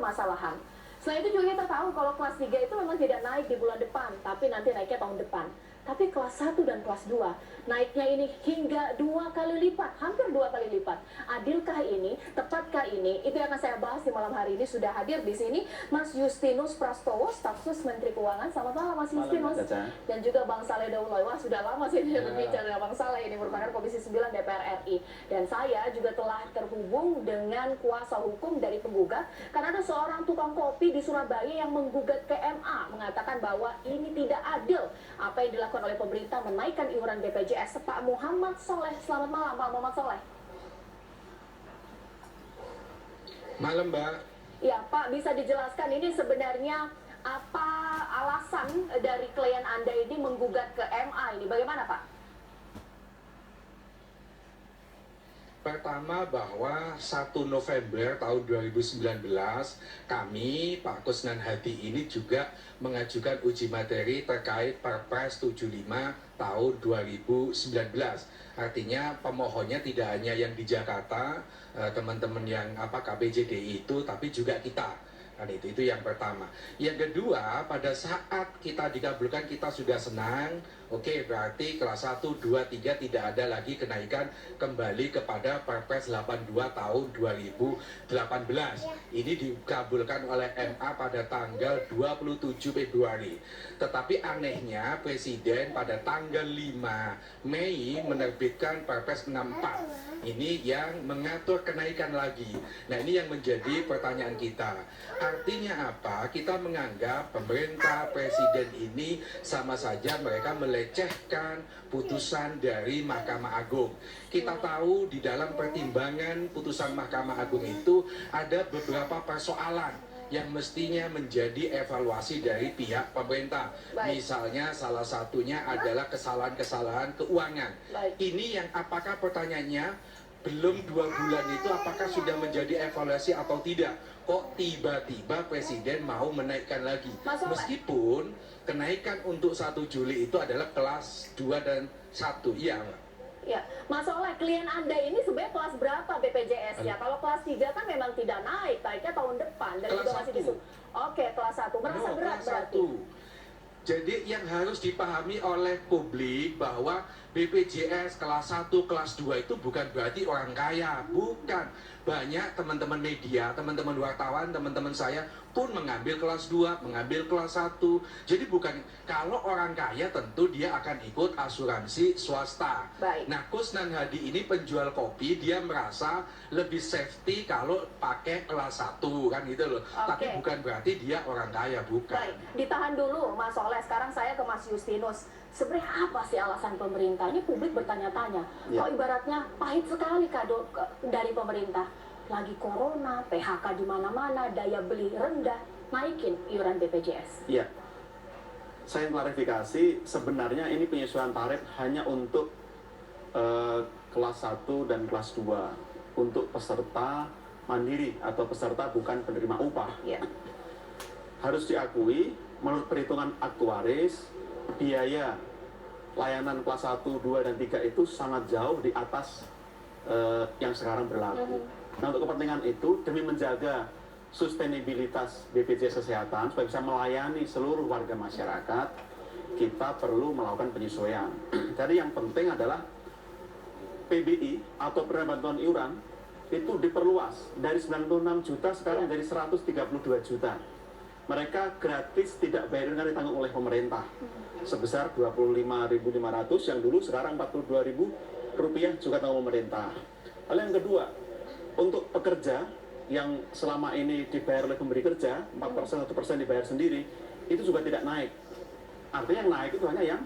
permasalahan. Selain itu juga kita tahu kalau kelas 3 itu memang tidak naik di bulan depan, tapi nanti naiknya tahun depan. Tapi kelas 1 dan kelas 2 naiknya ini hingga 2 kali lipat, hampir 2 kali lipat. Adilkah ini? Tepatkah ini? Itu yang akan saya bahas di malam hari ini. Sudah hadir di sini Mas Justinus Prastowo, staf sus Menteri Keuangan. Selamat malam Mas Justinus. Dan juga Bang Saleh Daulay. Wah, sudah lama sih berbicara dengan Bang Saleh, ini merupakan Komisi 9 DPR RI. Dan saya juga telah terhubung dengan kuasa hukum dari penggugat, karena ada seorang tukang kopi di Surabaya yang menggugat ke MA, mengatakan bahwa ini tidak adil apa yang dilakukan oleh pemerintah menaikkan iuran BPJS. Pak Muhammad Soleh, selamat malam Pak Muhammad Soleh. Malam Mbak. Ya Pak, bisa dijelaskan ini sebenarnya apa alasan dari klien Anda ini menggugat ke MA ini? Bagaimana Pak? Pertama bahwa 1 November tahun 2019 kami, Pak Kusnan Hadi ini juga mengajukan uji materi terkait Perpres 75 tahun 2019. Artinya pemohonnya tidak hanya yang di Jakarta, teman-teman yang KPJDI itu, tapi juga kita. Kan itu yang pertama. Yang kedua, pada saat kita dikabulkan kita sudah senang. Oke, berarti kelas 1, 2, 3 tidak ada lagi kenaikan, kembali kepada Perpres 82 tahun 2018. Ini dikabulkan oleh MA pada tanggal 27 Februari. Tetapi anehnya Presiden pada tanggal 5 Mei menerbitkan Perpres 64. Ini yang mengatur kenaikan lagi. Nah, ini yang menjadi pertanyaan kita. Artinya apa? Kita menganggap pemerintah, presiden ini sama saja mereka melecehkan putusan dari Mahkamah Agung. Kita tahu di dalam pertimbangan putusan Mahkamah Agung itu ada beberapa persoalan yang mestinya menjadi evaluasi dari pihak pemerintah. Misalnya salah satunya adalah kesalahan-kesalahan keuangan. Ini yang apakah pertanyaannya belum 2 bulan itu apakah sudah menjadi evaluasi atau tidak? Kok tiba-tiba Presiden mau menaikkan lagi? Meskipun kenaikan untuk 1 Juli itu adalah kelas 2 dan 1. Iya, Mbak. Ya, Mas Soleh, klien Anda ini sebenarnya kelas berapa BPJS-nya? Kalau kelas 3 kan memang tidak naik, naiknya tahun depan. Dan kelas juga masih 1. Oke, kelas 1. Merasa berat berarti? Jadi yang harus dipahami oleh publik bahwa BPJS kelas 1, kelas 2 itu bukan berarti orang kaya, bukan. Banyak teman-teman media, teman-teman wartawan, teman-teman saya pun mengambil kelas 2, mengambil kelas 1. Jadi bukan, kalau orang kaya tentu dia akan ikut asuransi swasta. Nah, Kusnan Hadi ini penjual kopi, dia merasa lebih safety kalau pakai kelas 1, kan gitu loh. Tapi bukan berarti dia orang kaya, bukan. Baik, ditahan dulu Mas Soleh. Sekarang saya ke Mas Justinus. Sebenarnya apa sih alasan pemerintah? Ini publik bertanya-tanya. Kok ibaratnya pahit sekali kado dari pemerintah. Lagi corona, PHK di mana-mana, daya beli rendah, naikin iuran BPJS. Iya. Saya klarifikasi, sebenarnya ini penyesuaian tarif hanya untuk kelas 1 dan kelas 2. Untuk peserta mandiri atau peserta bukan penerima upah. Harus diakui, menurut perhitungan aktuaris, biaya layanan kelas 1, 2, dan 3 itu sangat jauh di atas yang sekarang berlaku. Nah, untuk kepentingan itu, demi menjaga sustainabilitas BPJS Kesehatan supaya bisa melayani seluruh warga masyarakat, kita perlu melakukan penyesuaian. Jadi yang penting adalah PBI atau penerima bantuan iuran itu diperluas dari 96 juta sekarang menjadi 132 juta. Mereka gratis, tidak bayar iuran ditanggung oleh pemerintah sebesar 25.500 yang dulu, sekarang 42.000 rupiah juga tanggung pemerintah. Lalu yang kedua, untuk pekerja yang selama ini dibayar oleh pemberi kerja 4%, 1% dibayar sendiri, itu juga tidak naik. Artinya yang naik itu hanya yang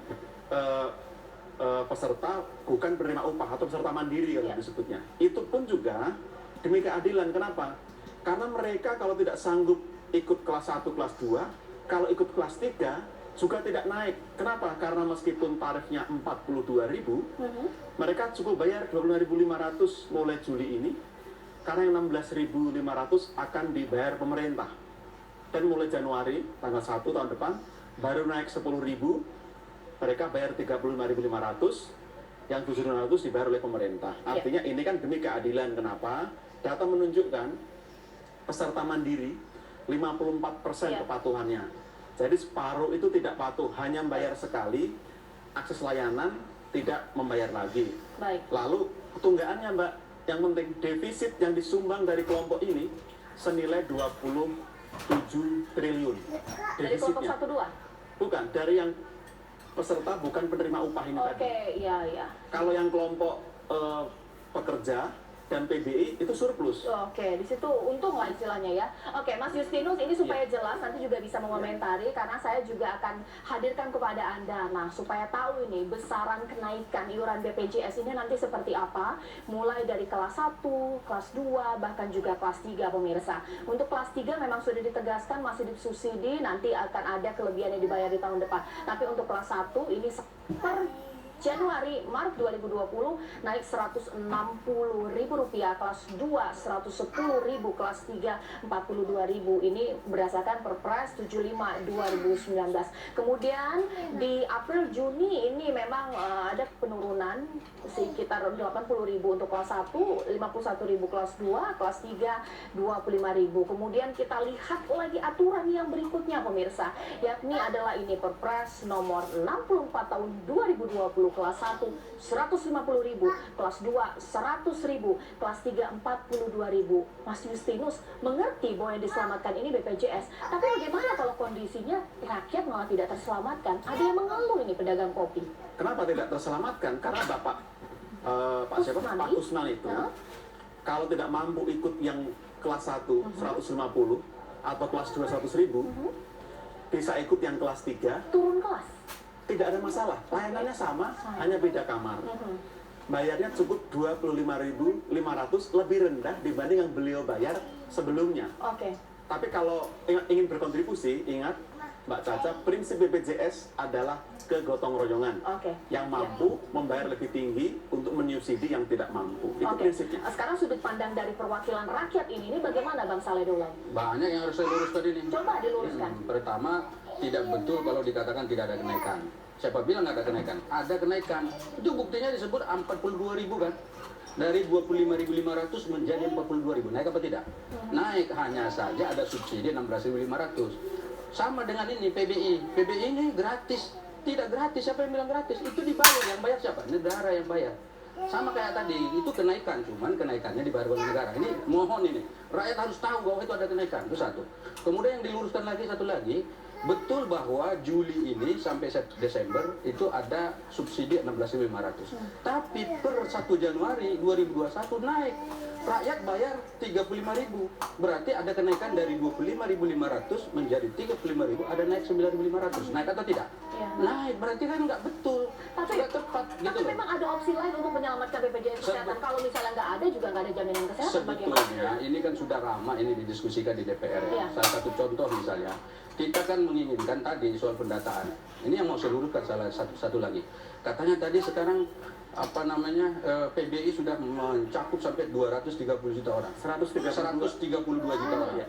peserta bukan penerima upah atau peserta mandiri kalau disebutnya. Itu pun juga demi keadilan. Kenapa? Karena mereka kalau tidak sanggup ikut kelas 1, kelas 2, kalau ikut kelas 3 juga tidak naik. Kenapa? Karena meskipun tarifnya 42.000, mereka cukup bayar 25.500 mulai Juli ini, karena yang 16.500 akan dibayar pemerintah. Dan mulai Januari tanggal 1 tahun depan baru naik 10.000, mereka bayar 35.500, yang 7.500 dibayar oleh pemerintah. Artinya ini kan demi keadilan. Kenapa? Data menunjukkan peserta mandiri 54% Iya. kepatuhannya. Jadi separuh itu tidak patuh, hanya membayar sekali, akses layanan tidak membayar lagi. Baik. Lalu ketunggaannya Mbak, yang penting defisit yang disumbang dari kelompok ini senilai 27 triliun. Dari kelompok Defisitnya. 1-2? Bukan, dari yang peserta bukan penerima upah ini tadi. Oke, iya. Kalau yang kelompok pekerja dan PBI itu surplus. Oke, di situ untung lah istilahnya ya. Oke, Mas Justinus, ini supaya jelas nanti juga bisa mengomentari karena saya juga akan hadirkan kepada Anda. Nah, supaya tahu ini besaran kenaikan iuran BPJS ini nanti seperti apa, mulai dari kelas 1, kelas 2, bahkan juga kelas 3 pemirsa. Untuk kelas 3 memang sudah ditegaskan masih disubsidi, nanti akan ada kelebihan yang dibayar di tahun depan. Tapi untuk kelas 1 ini per Januari, Maret 2020 naik Rp160.000, kelas 2 Rp110.000, kelas 3 Rp42.000. Ini berdasarkan Perpres 75 2019. Kemudian di April Juni ini memang ada penurunan sekitar Rp80.000 untuk kelas 1, Rp51.000 kelas 2, kelas 3 Rp25.000. Kemudian kita lihat lagi aturan yang berikutnya pemirsa, yakni adalah ini Perpres nomor 64 tahun 2020, kelas 1 Rp150.000, kelas 2 Rp100.000, kelas 3 Rp42.000. Mas Justinus mengerti bahwa yang diselamatkan ini BPJS, tapi bagaimana kalau kondisinya rakyat malah tidak terselamatkan? Ada yang mengeluh ini pedagang kopi. Kenapa tidak terselamatkan? Karena Pak siapa? Pak Kusnan itu kalau tidak mampu ikut yang kelas 1 150 atau kelas 2 100.000, bisa ikut yang kelas 3, Turun kelas. tidak ada masalah. Layanannya sama, hanya beda kamar. Bayarnya cukup Rp25.500, lebih rendah dibanding yang beliau bayar sebelumnya. Oke. Tapi kalau ingin berkontribusi, ingat Mbak Caca, prinsip BPJS adalah kegotong royongan. Oke. Yang mampu membayar lebih tinggi untuk menyubsidi yang tidak mampu. Itu Oke. prinsipnya. Sekarang sudut pandang dari perwakilan rakyat ini bagaimana Bang Saleh Daulay? Banyak yang harus saya luruskan ini. Coba diluruskan. Pertama, tidak betul kalau dikatakan tidak ada kenaikan. Siapa bilang nggak ada kenaikan? Ada kenaikan. Itu buktinya disebut 42.000 kan? Dari 25.500 menjadi 42.000. Naik apa tidak? Naik, hanya saja ada subsidi 16.500. Sama dengan ini PBI. PBI ini gratis. Tidak gratis. Siapa yang bilang gratis? Itu dibayar. Yang bayar siapa? Negara yang bayar. Sama kayak tadi, itu kenaikan, cuman kenaikannya dibayar oleh negara. Ini mohon ini, rakyat harus tahu bahwa itu ada kenaikan, itu satu. Kemudian yang diluruskan lagi, satu lagi, betul bahwa Juli ini sampai Desember itu ada subsidi 16.500. Tapi per 1 Januari 2021 naik. Rakyat bayar 35.000. Berarti ada kenaikan dari 25.500 menjadi 35.000, ada naik 9.500. Naik atau tidak? Iya. Naik, berarti kan nggak betul. Tapi Nggak tepat gitu Tapi loh. memang ada opsi lain untuk menyelamatkan BPJS Kesehatan. Kalau misalnya nggak ada juga nggak ada jaminan kesehatan. Bagaimana? Sebetulnya ini kan sudah lama ini didiskusikan di DPR ya. Iya. Salah satu contoh misalnya, kita kan menginginkan tadi soal pendataan. Ini yang mau saya luruskan salah satu lagi. Katanya tadi sekarang PBI sudah mencakup sampai 230 juta orang. 132 juta orang. Ya.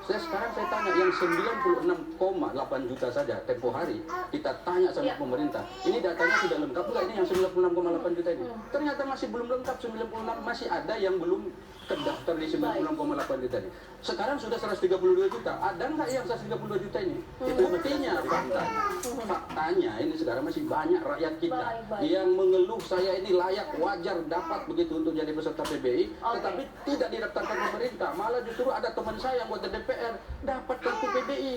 Sekarang saya tanya yang 96,8 juta saja tempo hari kita tanya sama Iya. pemerintah, ini datanya sudah lengkap enggak ini yang 96,8 juta ini? Ternyata masih belum lengkap, 96 masih ada yang belum terdaftar di 96,8 juta ini. Sekarang sudah 132 juta. Ada nggak yang 132 juta ini? Itu buktinya, faktanya ini sekarang masih banyak rakyat kita Baik. yang mengeluh saya ini layak, wajar, dapat begitu untuk jadi peserta PBI, Oke. tetapi tidak didaftarkan pemerintah. Malah justru ada teman saya yang buat DPR dapat kartu PBI.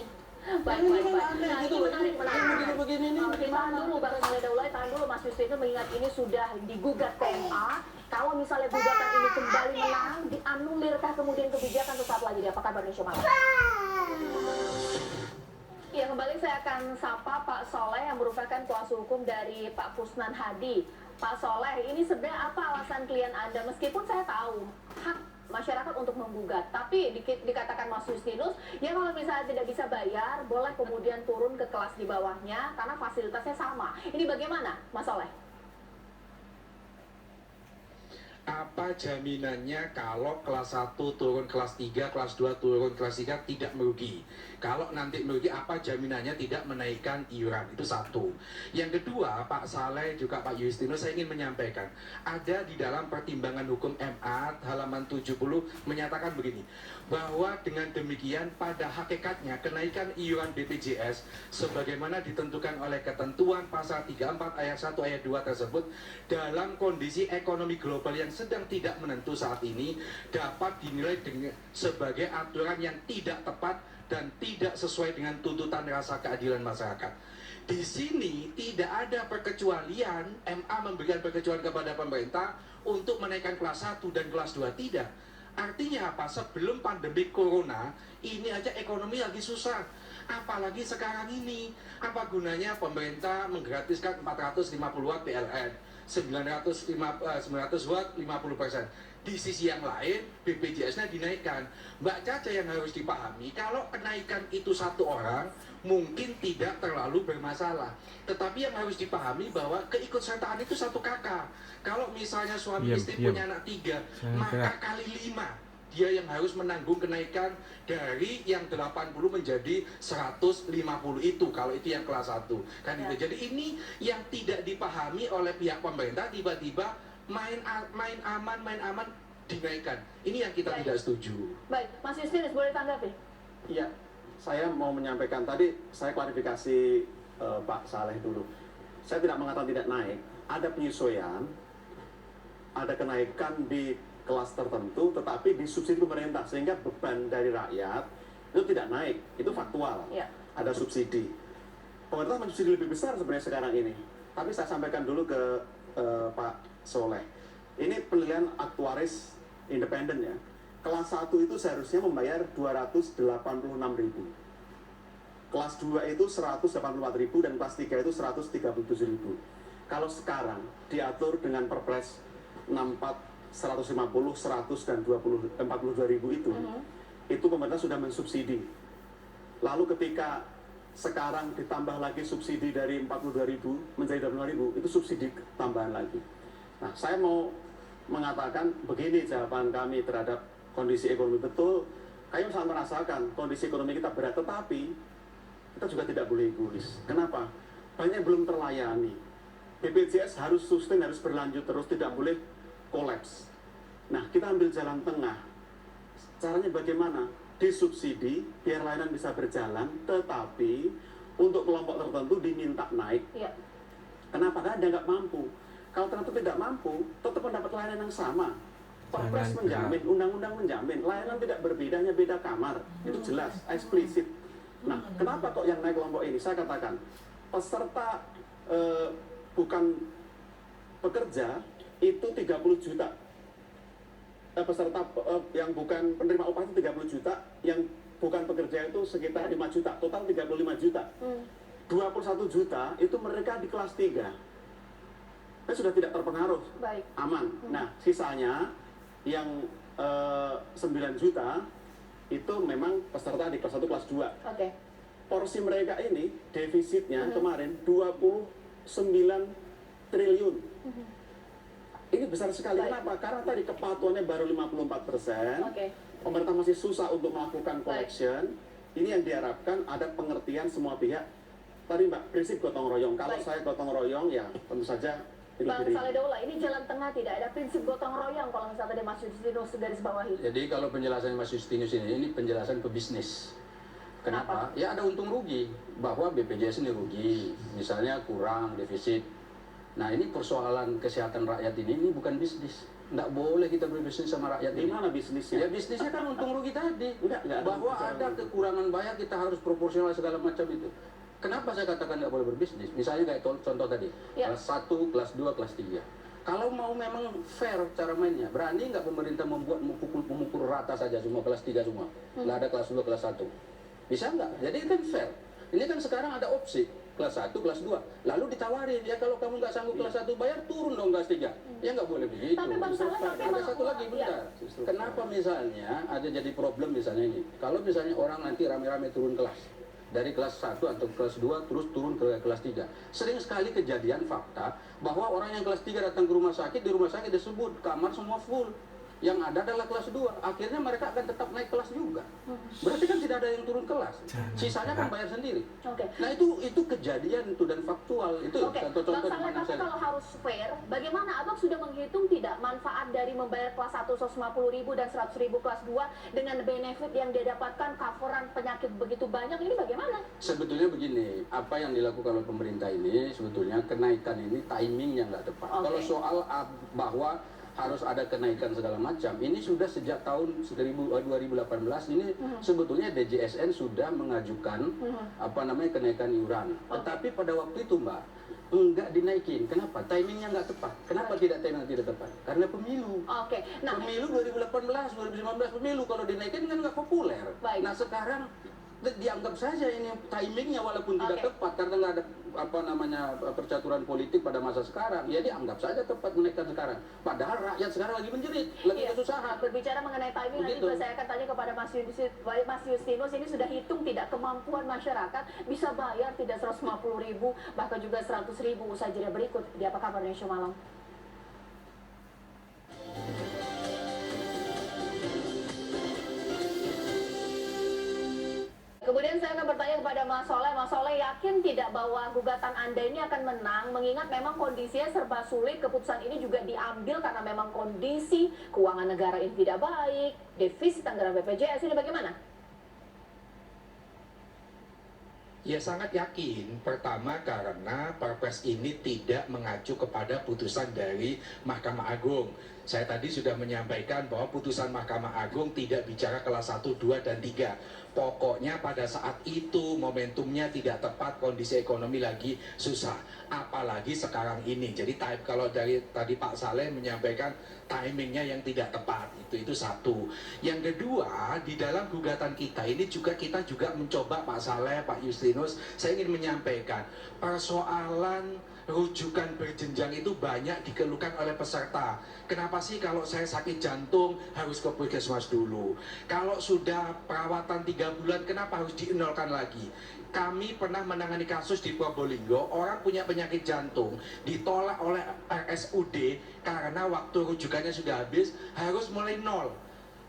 Baik. Nah, Gitu ini loh. menarik. Begini nih. Oke, tahan dulu Bang Saleh Daulay, tahan dulu Mas Justinus, mengingat ini sudah digugat TMA. Kalau misalnya gugatan ini kembali menang, dianulirkah kemudian kebijakan sesaat lagi? Apa kabar Indonesia Malam? Ya, kembali saya akan sapa Pak Soleh yang merupakan kuasa hukum dari Pak Kusnan Hadi. Pak Soleh, ini sebenarnya apa alasan klien Anda? Meskipun saya tahu hak masyarakat untuk menggugat, tapi dikatakan Mas Justinus, ya kalau misalnya tidak bisa bayar, boleh kemudian turun ke kelas di bawahnya karena fasilitasnya sama. Ini bagaimana, Mas Soleh? Apa jaminannya kalau kelas 1 turun kelas 3, kelas 2 turun kelas 3 tidak merugi? Kalau nanti merugi, apa jaminannya tidak menaikkan iuran? Itu satu. Yang kedua, Pak Saleh juga Pak Justinus, saya ingin menyampaikan, ada di dalam pertimbangan hukum MA halaman 70 menyatakan begini, bahwa dengan demikian pada hakikatnya kenaikan iuran BPJS sebagaimana ditentukan oleh ketentuan pasal 34 ayat 1 ayat 2 tersebut dalam kondisi ekonomi global yang sedang tidak menentu saat ini dapat dinilai sebagai aturan yang tidak tepat dan tidak sesuai dengan tuntutan rasa keadilan masyarakat. Di sini tidak ada perkecualian, MA memberikan perkecualian kepada pemerintah untuk menaikkan kelas 1 dan kelas 2, tidak. Artinya apa? Sebelum pandemi corona, ini aja ekonomi lagi susah. Apalagi sekarang ini. Apa gunanya pemerintah menggratiskan 450 watt PLN? 900 watt 50%. Di sisi yang lain BPJS-nya dinaikkan. Mbak Caca, yang harus dipahami, kalau kenaikan itu satu orang mungkin tidak terlalu bermasalah, tetapi yang harus dipahami bahwa keikutsertaan itu satu kakak. Kalau misalnya suami istri punya anak 3, maka kali 5 dia yang harus menanggung kenaikan dari yang 80 menjadi 150 itu, kalau itu yang kelas 1 kan itu. Jadi ini yang tidak dipahami oleh pihak pemerintah, tiba-tiba main aman dinaikkan. Ini yang kita tidak setuju. Baik, Mas Justinus boleh tanggapi? Iya, saya mau menyampaikan tadi, saya klarifikasi Pak Saleh dulu. Saya tidak mengatakan tidak naik, ada penyesuaian, ada kenaikan di kelas tertentu, tetapi disubsidi pemerintah sehingga beban dari rakyat itu tidak naik, itu faktual. Ada subsidi. Pemerintah mensubsidi lebih besar sebenarnya sekarang ini. Tapi saya sampaikan dulu ke Pak Soleh. Ini penilaian aktuaris independen ya. Kelas 1 itu seharusnya membayar 286.000. Kelas 2 itu 184.000 dan kelas 3 itu 137.000. Kalau sekarang diatur dengan Perpres 64 150, 100 dan 42.000 itu pemerintah sudah mensubsidi. Lalu ketika sekarang ditambah lagi subsidi dari 42.000 menjadi 25.000, itu subsidi tambahan lagi. Nah, saya mau mengatakan begini jawaban kami terhadap kondisi ekonomi. Betul, kami sangat merasakan kondisi ekonomi kita berat, tetapi kita juga tidak boleh egois. Kenapa? Banyak yang belum terlayani. BPJS harus sustain, harus berlanjut terus, tidak boleh kolaps. Nah, kita ambil jalan tengah. Caranya bagaimana? Disubsidi biar layanan bisa berjalan, tetapi untuk kelompok tertentu diminta naik. Kenapa? Karena dia nggak mampu. Kalau ternyata tidak mampu, tetap mendapat layanan yang sama. Perpres menjamin, undang-undang menjamin, layanan tidak berbeda, hanya beda kamar. Itu jelas, eksplisit. Nah, kenapa kok yang naik kelompok ini? Saya katakan, peserta bukan pekerja itu 30 juta. Peserta yang bukan penerima upah itu 30 juta, yang bukan pekerja itu sekitar 5 juta, total 35 juta. 21 juta itu mereka di kelas 3. Kan sudah tidak terpengaruh, aman. Nah, sisanya yang 9 juta itu memang peserta di kelas 1, kelas 2. Porsi mereka ini defisitnya kemarin 29 triliun. Ini besar sekali. Kenapa? Karena tadi kepatuhannya baru 54%. Pemerintah masih susah untuk melakukan collection. Ini yang diharapkan ada pengertian semua pihak. Tadi Mbak, prinsip gotong royong. Kalau saya gotong royong, ya tentu saja Bang Saleh Daula, ini jalan tengah, tidak ada prinsip gotong royong kalau misalnya tadi Mas Justinus garis bawahi. Jadi kalau penjelasan Mas Justinus ini penjelasan pebisnis. Kenapa? Ya ada untung rugi, bahwa BPJS ini rugi, misalnya kurang defisit. Nah, ini persoalan kesehatan rakyat ini bukan bisnis. Nggak boleh kita berbisnis sama rakyat ini. Gimana bisnisnya? Ya bisnisnya kan untung rugi tadi. Bahwa ada kekurangan bayar, kita harus proporsional segala macam itu. Kenapa saya katakan nggak boleh berbisnis? Misalnya kayak contoh tadi, kelas 1, kelas 2, kelas 3. Kalau mau memang fair cara mainnya, berani nggak pemerintah membuat memukul rata saja semua kelas 3 semua? Nggak ada kelas 2, kelas 1. Bisa nggak? Jadi kan fair. Ini kan sekarang ada opsi. Kelas 1, kelas 2, lalu ditawarin, ya kalau kamu nggak sanggup kelas 1 bayar, turun dong kelas 3. Ya nggak boleh begitu. Tapi Bang Saleh, ada satu lagi, bentar. Kenapa misalnya ada jadi problem misalnya ini, kalau misalnya orang nanti rame-rame turun kelas, dari kelas 1 atau kelas 2 terus turun ke kelas 3. Sering sekali kejadian fakta bahwa orang yang kelas 3 datang ke rumah sakit, di rumah sakit disebut kamar semua full. Yang ada adalah kelas 2. Akhirnya mereka akan tetap naik kelas juga. Berarti kan tidak ada yang turun kelas. Sisanya kan bayar sendiri. Oke. Nah itu kejadian itu dan faktual. Itu Oke, contoh-contoh Bang Saleh, di mana tapi saya. kalau harus fair, bagaimana Abang sudah menghitung tidak manfaat dari membayar kelas 1 150.000 dan 100.000 kelas 2 dengan benefit yang dia dapatkan coveran penyakit begitu banyak, ini bagaimana? Sebetulnya begini, apa yang dilakukan oleh pemerintah ini sebetulnya kenaikan ini timingnya nggak tepat. Oke. Kalau soal bahwa harus ada kenaikan segala macam, ini sudah sejak tahun 2018 ini sebetulnya DJSN sudah mengajukan kenaikan iuran. Tetapi pada waktu itu Mbak enggak dinaikin. Kenapa? Timingnya nggak tepat. Kenapa timingnya tidak tepat? Karena pemilu. Oke, nah Pemilu 2018, 2019 pemilu kalau dinaikin kan nggak populer. Baik. Nah sekarang dianggap saja ini timingnya walaupun tidak Oke. tepat karena nggak ada percaturan politik pada masa sekarang, ya dianggap saja tepat menaikkan sekarang. Padahal rakyat sekarang lagi menjerit, lagi iya, kesusahan. berbicara mengenai timing, nanti Begitu. juga saya akan tanya kepada Mas Justinus, ini sudah hitung tidak kemampuan masyarakat bisa bayar tidak 150.000 bahkan juga 100.000 usai jeda berikut di Apa Kabar Indonesia Malam. Kemudian saya akan bertanya kepada Mas Soleh. Mas Soleh yakin tidak bahwa gugatan Anda ini akan menang, mengingat memang kondisinya serba sulit, keputusan ini juga diambil karena memang kondisi keuangan negara ini tidak baik, defisit anggaran BPJS ini bagaimana? Ya sangat yakin. Pertama karena Perpres ini tidak mengacu kepada putusan dari Mahkamah Agung. Saya tadi sudah menyampaikan bahwa putusan Mahkamah Agung tidak bicara kelas 1, 2, dan 3. Pokoknya pada saat itu momentumnya tidak tepat, kondisi ekonomi lagi susah. Apalagi sekarang ini. Jadi kalau dari tadi Pak Saleh menyampaikan timingnya yang tidak tepat, itu satu. Yang kedua, di dalam gugatan kita ini kita juga mencoba, Pak Saleh, Pak Justinus, saya ingin menyampaikan persoalan rujukan berjenjang itu banyak dikeluhkan oleh peserta. Kenapa sih kalau saya sakit jantung harus ke puskesmas dulu? Kalau sudah perawatan 3 bulan kenapa harus dienolkan lagi? Kami pernah menangani kasus di Probolinggo, orang punya penyakit jantung ditolak oleh RSUD karena waktu rujukannya sudah habis, harus mulai nol.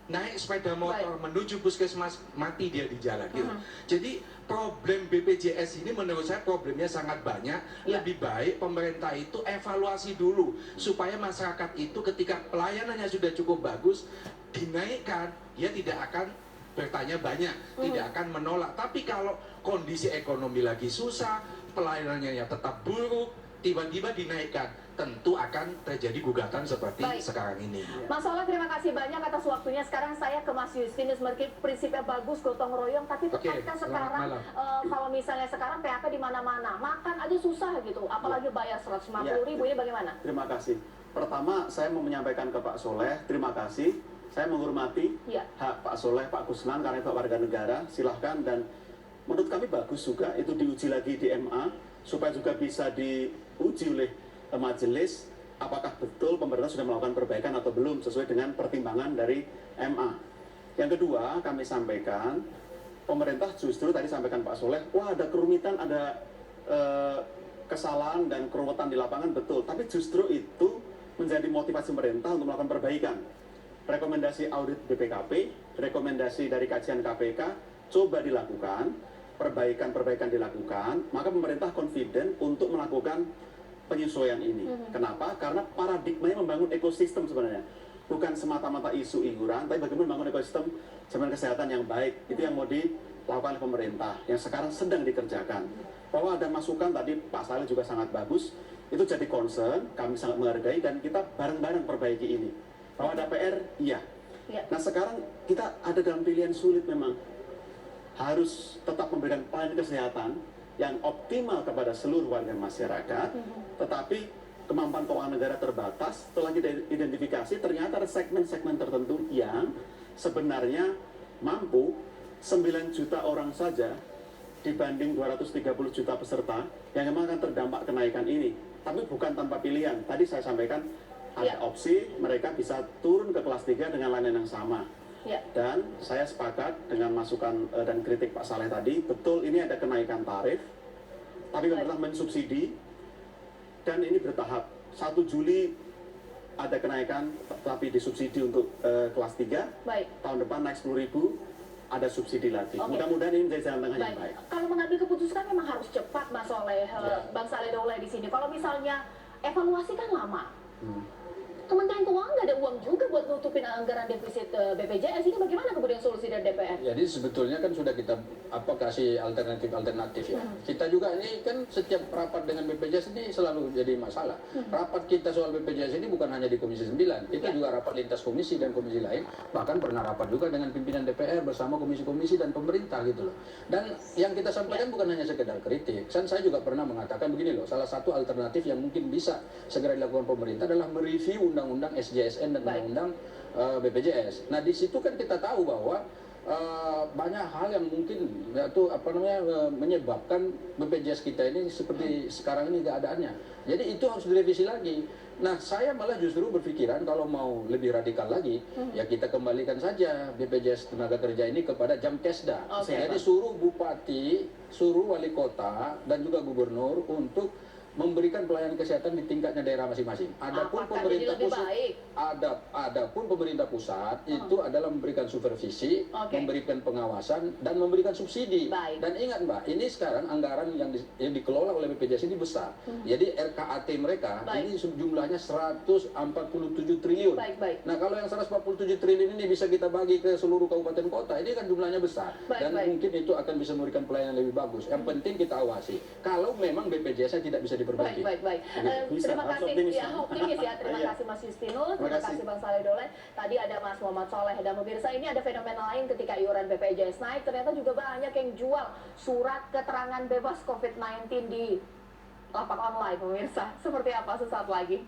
Naik sepeda motor menuju puskesmas, mati dia di jalan gitu. Jadi problem BPJS ini menurut saya problemnya sangat banyak. Lebih baik pemerintah itu evaluasi dulu supaya masyarakat itu ketika pelayanannya sudah cukup bagus dinaikkan, dia tidak akan bertanya banyak, tidak akan menolak. Tapi kalau kondisi ekonomi lagi susah, pelayanannya tetap buruk, tiba-tiba dinaikkan, tentu akan terjadi gugatan seperti sekarang ini. Mas Soleh, terima kasih banyak atas waktunya. Sekarang saya ke Mas Justinus, meski prinsipnya bagus, gotong royong, tapi tepatkah sekarang kalau misalnya sekarang PHK di mana-mana, makan aja susah gitu, apalagi bayar 150.000, ini bagaimana? Terima kasih. Pertama, saya mau menyampaikan ke Pak Soleh, terima kasih. Saya menghormati hak Pak Soleh, Pak Kusnan, karena itu warga negara, silahkan. Dan menurut kami bagus juga, itu diuji lagi di MA, supaya juga bisa diuji oleh majelis apakah betul pemerintah sudah melakukan perbaikan atau belum sesuai dengan pertimbangan dari MA. Yang kedua, kami sampaikan pemerintah justru tadi sampaikan Pak Soleh, wah ada kerumitan, ada kesalahan dan keruwetan di lapangan, betul. Tapi justru itu menjadi motivasi pemerintah untuk melakukan perbaikan. Rekomendasi audit BPKP, rekomendasi dari kajian KPK coba dilakukan, perbaikan-perbaikan dilakukan, maka pemerintah confident untuk melakukan penyesuaian ini. Kenapa? Karena paradigmanya membangun ekosistem sebenarnya. Bukan semata-mata isu iuran, tapi bagaimana membangun ekosistem jaminan kesehatan yang baik. Itu yang mau dilakukan oleh pemerintah, yang sekarang sedang dikerjakan. Bahwa ada masukan tadi Pak Saleh juga sangat bagus, itu jadi concern, kami sangat menghargai, dan kita bareng-bareng perbaiki ini. Bahwa ada PR, iya. Nah sekarang kita ada dalam pilihan sulit memang. Harus tetap memberikan pelayanan kesehatan yang optimal kepada seluruh warga masyarakat, tetapi kemampuan keuangan negara terbatas. Setelah kita identifikasi, ternyata ada segmen-segmen tertentu yang sebenarnya mampu 9 juta orang saja dibanding 230 juta peserta yang memang akan terdampak kenaikan ini. Tapi bukan tanpa pilihan. Tadi saya sampaikan ada opsi mereka bisa turun ke kelas 3 dengan layanan yang sama. Ya. Dan saya sepakat dengan masukan dan kritik Pak Saleh tadi, betul ini ada kenaikan tarif, tapi pemerintah mensubsidi, dan ini bertahap. 1 Juli ada kenaikan, tapi disubsidi untuk kelas 3. Baik. Tahun depan naik 10.000, ada subsidi lagi. Oke. Mudah-mudahan ini menjadi jalan tengah yang Baik. baik. Kalau mengambil keputusan memang harus cepat, Mas Soleh, Bang Saleh Daulay di sini. Kalau misalnya evaluasi kan lama. Kementerian Keuangan nggak ada uang juga buat nutupin anggaran defisit BPJS. Ini bagaimana kemudian solusi dari DPR? Jadi sebetulnya kan sudah kita kasih alternatif ya. Kita juga ini kan setiap rapat dengan BPJS ini selalu jadi masalah. Rapat kita soal BPJS ini bukan hanya di Komisi 9, kita juga rapat lintas komisi dan komisi lain. Bahkan pernah rapat juga dengan pimpinan DPR bersama komisi-komisi dan pemerintah gitu loh. Dan yang kita sampaikan bukan hanya sekedar kritik. Kan saya juga pernah mengatakan begini loh, salah satu alternatif yang mungkin bisa segera dilakukan pemerintah adalah mereview undang-undang SJSN dan undang-undang BPJS. Nah di situ kan kita tahu bahwa banyak hal yang mungkin yaitu menyebabkan BPJS kita ini seperti sekarang ini keadaannya. Jadi itu harus direvisi lagi. Nah saya malah justru berpikiran kalau mau lebih radikal lagi, ya kita kembalikan saja BPJS tenaga kerja ini kepada Jamkesda. Jadi suruh bupati, suruh wali kota dan juga gubernur untuk memberikan pelayanan kesehatan di tingkatnya daerah masing-masing. Adapun pemerintah pusat, adapun pemerintah pusat itu adalah memberikan supervisi, memberikan pengawasan dan memberikan subsidi. Dan ingat Mbak, ini sekarang anggaran yang dikelola oleh BPJS ini besar. Jadi RKAT mereka ini jumlahnya 147 triliun. Nah kalau yang 147 triliun ini bisa kita bagi ke seluruh kabupaten kota, ini kan jumlahnya besar. Dan mungkin itu akan bisa memberikan pelayanan lebih bagus. Yang penting kita awasi. Kalau memang BPJS-nya tidak bisa diperbaiki. Baik. Terima kasih optimis ya. Terima kasih Mas Justinus, terima kasih Bang Saleh Daulay. Tadi ada Mas Muhammad Soleh dan pemirsa, ini ada fenomena lain ketika iuran BPJS naik, ternyata juga banyak yang jual surat keterangan bebas COVID-19 di lapak online pemirsa. Seperti apa sesaat lagi?